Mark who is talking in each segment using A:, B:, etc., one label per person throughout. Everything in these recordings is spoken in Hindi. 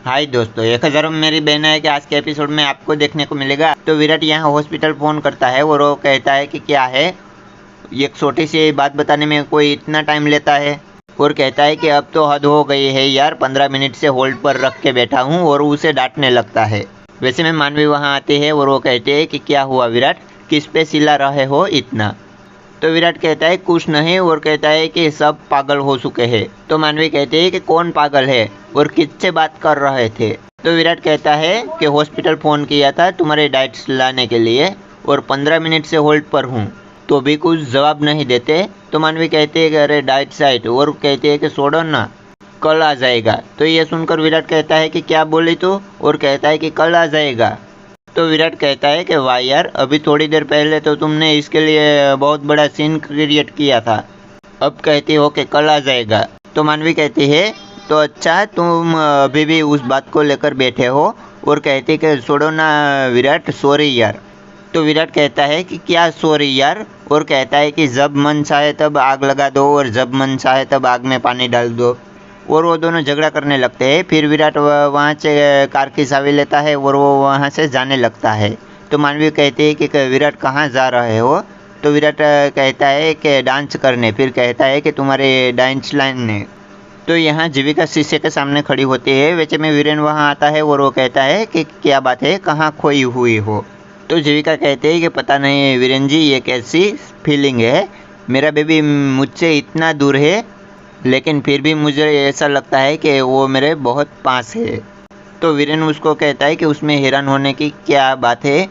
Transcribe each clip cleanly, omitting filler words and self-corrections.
A: हाय दोस्तों, 1000 में मेरी बहन है कि आज के एपिसोड में आपको देखने को मिलेगा। तो विराट यहाँ हॉस्पिटल फ़ोन करता है और वो कहता है कि क्या है, एक छोटी सी बात बताने में कोई इतना टाइम लेता है। और कहता है कि अब तो हद हो गई है यार, 15 मिनट से होल्ड पर रख के बैठा हूँ। और उसे डांटने लगता है। वैसे में मानवी वहाँ आते हैं और वो कहते हैं कि क्या हुआ विराट, किस पे चिल्ला रहे हो इतना। तो विराट कहता है कुछ नहीं, और कहता है कि सब पागल हो चुके हैं। तो मानवी कहते हैं कि कौन पागल है और किससे बात कर रहे थे। तो विराट कहता है कि हॉस्पिटल फ़ोन किया था तुम्हारे डाइट्स लाने के लिए और 15 मिनट से होल्ड पर हूँ, तो भी कुछ जवाब नहीं देते। तो मानवी कहते हैं कि अरे डाइट साइट, और कहते हैं कि छोड़ो ना, कल आ जाएगा। तो ये सुनकर विराट कहता है कि क्या बोली तू, और कहता है कि कल आ जाएगा। तो विराट कहता है कि वाह यार, अभी थोड़ी देर पहले तो तुमने इसके लिए बहुत बड़ा सीन क्रिएट किया था, अब कहती हो कि कल आ जाएगा। तो मानवी कहती है तो अच्छा, तुम अभी भी उस बात को लेकर बैठे हो, और कहती कि छोड़ो ना विराट, सॉरी यार। तो विराट कहता है कि क्या सॉरी यार, और कहता है कि जब मन चाहे तब आग लगा दो और जब मन चाहे तब आग में पानी डाल दो। और वो दोनों झगड़ा करने लगते हैं। फिर विराट वहाँ से कार की चाबी लेता है और वो वहाँ से जाने लगता है। तो मानवी कहती है कि विराट कहाँ जा रहे हो। तो विराट कहता है कि डांस करने। फिर कहता है कि तुम्हारे डांस लाइन ने। तो यहाँ जीविका शीशे के सामने खड़ी होती है। वैसे में वीरेन वहाँ आता है और वो कहता है कि क्या बात है, कहाँ खोई हुई हो। तो जीविका कहते हैं कि पता नहीं वीरेन जी, ये कैसी फीलिंग है, मेरा बेबी मुझसे इतना दूर है लेकिन फिर भी मुझे ऐसा लगता है कि वो मेरे बहुत पास है। तो वीरेन उसको कहता है कि उसमें हैरान होने की क्या बात है,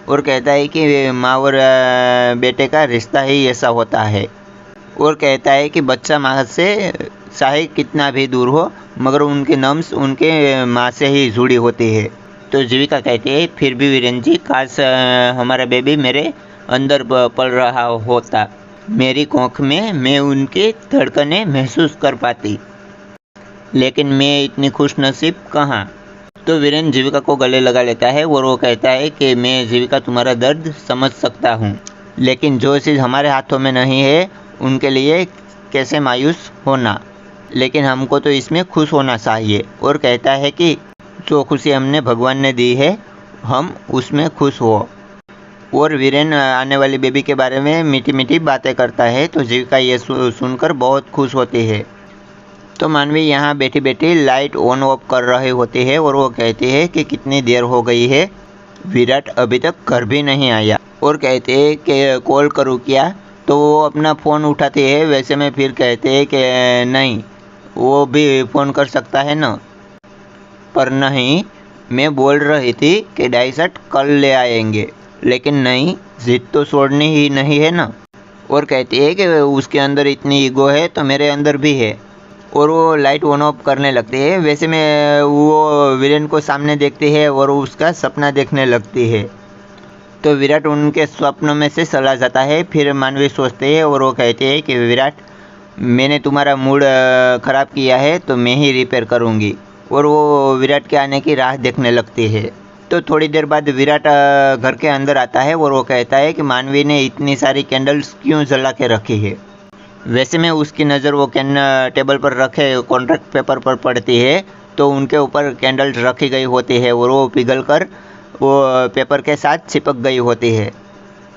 A: और कहता है कि माँ और बेटे का रिश्ता ही ऐसा होता है। और कहता है कि बच्चा माँ से चाहे कितना भी दूर हो, मगर उनके नम्स उनके माँ से ही जुड़ी होती है। तो जीविका कहती है फिर भी वीरेन जी, काश हमारा बेबी मेरे अंदर पल रहा होता, मेरी कोख में मैं उनकी धड़कनें महसूस कर पाती, लेकिन मैं इतनी खुश नसीब कहाँ। तो वीरेन जीविका को गले लगा लेता है और वो कहता है कि मैं जीविका तुम्हारा दर्द समझ सकता हूँ, लेकिन जो चीज़ हमारे हाथों में नहीं है उनके लिए कैसे मायूस होना, लेकिन हमको तो इसमें खुश होना चाहिए। और कहता है कि जो खुशी हमने भगवान ने दी है हम उसमें खुश हो। और वीरेन आने वाली बेबी के बारे में मीठी मीठी बातें करता है। तो जीविका ये सुनकर बहुत खुश होती है। तो मानवी यहाँ बैठी बैठी लाइट ऑन ऑफ कर रही होती है और वो कहती है कि कितनी देर हो गई है, विराट अभी तक घर भी नहीं आया। और कहते हैं कि कॉल करूँ क्या। तो वो अपना फ़ोन उठाती है। वैसे में फिर कहते हैं कि नहीं, वो भी फ़ोन कर सकता है ना, पर नहीं, मैं बोल रही थी कि डाइसट कल ले आएंगे, लेकिन नहीं, जिद तो छोड़नी ही नहीं है ना। और कहती है कि उसके अंदर इतनी ईगो है तो मेरे अंदर भी है। और वो लाइट ऑन ऑफ करने लगती है। वैसे में वो वीरेन को सामने देखती है और उसका सपना देखने लगती है। तो विराट उनके स्वप्नों में से चला जाता है। फिर मानवी सोचते हैं और वो कहते हैं कि विराट, मैंने तुम्हारा मूड ख़राब किया है तो मैं ही रिपेयर करूँगी। और वो विराट के आने की राह देखने लगती है। तो थोड़ी देर बाद विराट घर के अंदर आता है और वो कहता है कि मानवी ने इतनी सारी कैंडल्स क्यों जला के रखी है। वैसे में उसकी नज़र वो टेबल पर रखे कॉन्ट्रैक्ट पेपर पर पड़ती है। तो उनके ऊपर कैंडल्स रखी गई होती है और वो पिघल कर वो पेपर के साथ चिपक गई होती है।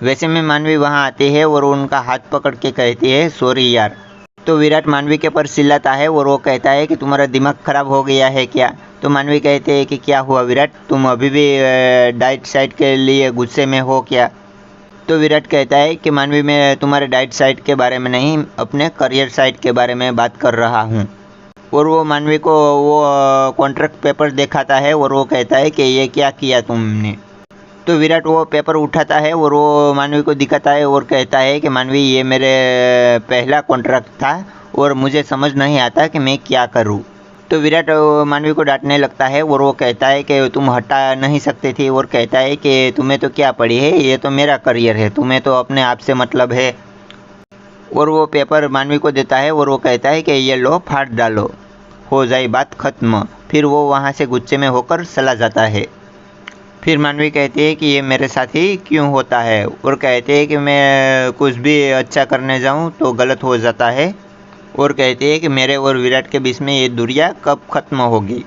A: वैसे में मानवी वहाँ आती है और उनका हाथ पकड़ के कहती है सॉरी यार। तो विराट मानवी के पर चिल्लाता है और वो कहता है कि तुम्हारा दिमाग ख़राब हो गया है क्या। तो मानवी कहते हैं कि क्या हुआ विराट, तुम अभी भी डाइट साइट के लिए गुस्से में हो क्या। तो विराट कहता है कि मानवी, मैं तुम्हारे डाइट साइट के बारे में नहीं, अपने करियर साइट के बारे में बात कर रहा हूँ। और वो मानवी को वो कॉन्ट्रैक्ट पेपर दिखाता है और वो कहता है कि ये क्या किया तुमने। तो विराट वो पेपर उठाता है और वो मानवी को दिखाता है और कहता है कि मानवी, ये मेरे पहला कॉन्ट्रैक्ट था और मुझे समझ नहीं आता कि मैं क्या करूँ। तो विराट मानवी को डांटने लगता है और वो कहता है कि तुम हटा नहीं सकती थी। और कहता है कि तुम्हें तो क्या पड़ी है, ये तो मेरा करियर है, तुम्हें तो अपने आप से मतलब है। और वो पेपर मानवी को देता है और वो कहता है कि ये लो, फाड़ डालो, हो जाए बात ख़त्म। फिर वो वहाँ से गुस्से में होकर चला जाता है। फिर मानवी कहती है कि ये मेरे साथ ही क्यों होता है, और कहते हैं कि मैं कुछ भी अच्छा करने जाऊँ तो गलत हो जाता है। और कहते हैं कि मेरे और विराट के बीच में ये दूरियाँ कब ख़त्म होगी।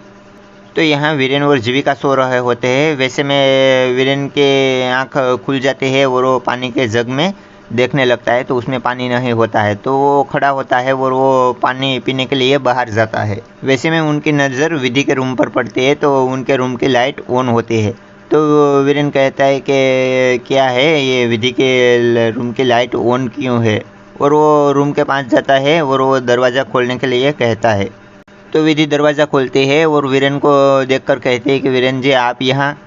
A: तो यहाँ वीरेन और जीविका सो रहे होते हैं। वैसे में वीरेन के आँख खुल जाते हैं और वो पानी के जग में देखने लगता है, तो उसमें पानी नहीं होता है। तो वो खड़ा होता है और वो पानी पीने के लिए बाहर जाता है। वैसे में उनकी नज़र विधि के रूम पर पड़ती है, तो उनके रूम की लाइट ऑन होती है। तो वीरेन कहता है कि क्या है ये, विधि के रूम की लाइट ऑन क्यों है, और वो रूम के पास जाता है और वो दरवाज़ा खोलने के लिए कहता है। तो विधि दरवाज़ा खोलती है और वीरेन को देखकर कहती है कि वीरेन जी आप यहाँ।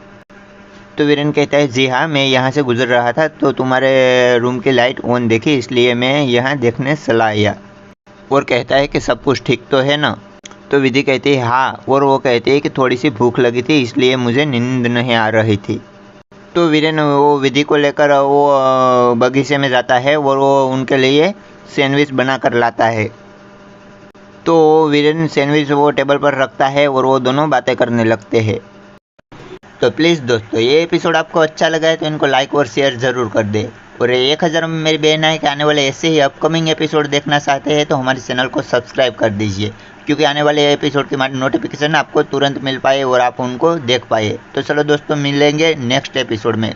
A: तो वीरेन कहता है जी हाँ, मैं यहाँ से गुजर रहा था तो तुम्हारे रूम की लाइट ऑन देखी, इसलिए मैं यहाँ देखने चला आया। और कहता है कि सब कुछ ठीक तो है ना। तो विधि कहती है हाँ, और वो कहती है कि थोड़ी सी भूख लगी थी इसलिए मुझे नींद नहीं आ रही थी। तो वीरेन वो विधि को लेकर वो बगीचे में जाता है और वो उनके लिए सैंडविच बना कर लाता है। तो वीरेन सैंडविच वो टेबल पर रखता है और वो दोनों बातें करने लगते हैं। तो प्लीज़ दोस्तों, ये एपिसोड आपको अच्छा लगा है तो इनको लाइक और शेयर ज़रूर कर दे। और 1000 में मेरी बहन है कि आने वाले ऐसे ही अपकमिंग एपिसोड देखना चाहते हैं तो हमारे चैनल को सब्सक्राइब कर दीजिए, क्योंकि आने वाले एपिसोड की नोटिफिकेशन आपको तुरंत मिल पाए और आप उनको देख पाए। तो चलो दोस्तों, मिलेंगे नेक्स्ट एपिसोड में।